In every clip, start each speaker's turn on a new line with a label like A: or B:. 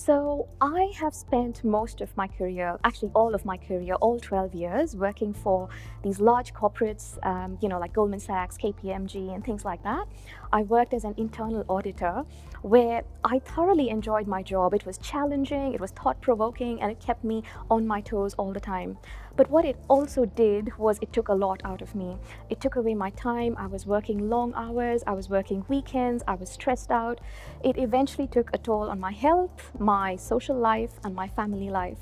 A: So I have spent most of my career, actually all of my career, all 12 years, working for these large corporates, like Goldman Sachs, KPMG, and things like that. I worked as an internal auditor where I thoroughly enjoyed my job. It was challenging, it was thought-provoking, and it kept me on my toes all the time. But what it also did was it took a lot out of me. It took away my time. I was working long hours, I was working weekends, I was stressed out. It eventually took a toll on my health, my social life, and my family life.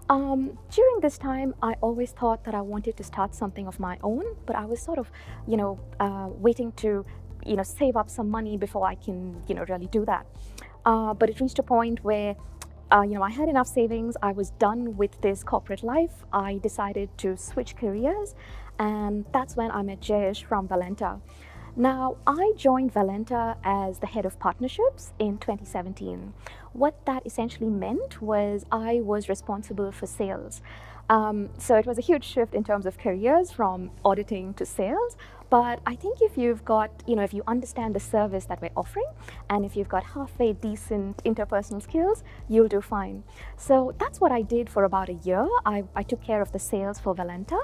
A: During this time, I always thought that I wanted to start something of my own, but I was sort of, waiting to, save up some money before I can, really do that. But it reached a point where I had enough savings. I was done with this corporate life. I decided to switch careers, and that's when I met Jayesh from Valenta. Now, I joined Valenta as the head of partnerships in 2017. What that essentially meant was I was responsible for sales. So it was a huge shift in terms of careers from auditing to sales. But I think if you've got, if you understand the service that we're offering, and if you've got halfway decent interpersonal skills, you'll do fine. So that's what I did for about a year. I took care of the sales for Valenta,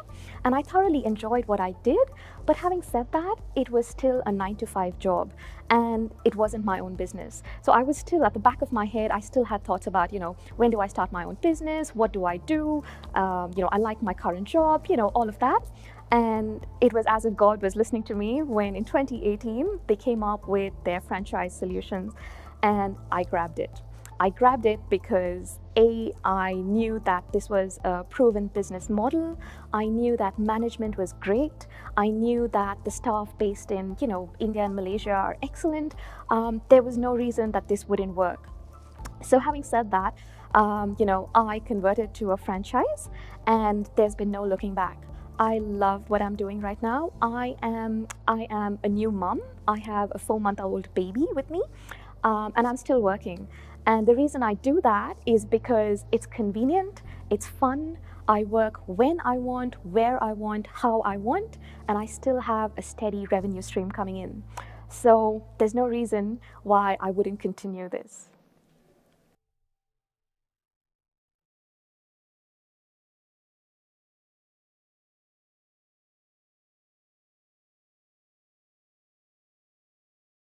A: and I thoroughly enjoyed what I did. But having said that, it was still a 9-to-5 job, and it wasn't my own business. So I was still, at the back of my head, I still had thoughts about, when do I start my own business? What do I do? I like my current job, all of that. And it was as if God was listening to me when in 2018, they came up with their franchise solutions, and I grabbed it. I grabbed it because I knew that this was a proven business model. I knew that management was great. I knew that the staff based in, India and Malaysia are excellent. There was no reason that this wouldn't work. So having said that, I converted to a franchise, and there's been no looking back. I love what I'm doing right now. I am a new mom. I have a 4-month-old baby with me, and I'm still working. And the reason I do that is because it's convenient, it's fun. I work when I want, where I want, how I want, and I still have a steady revenue stream coming in. So there's no reason why I wouldn't continue this.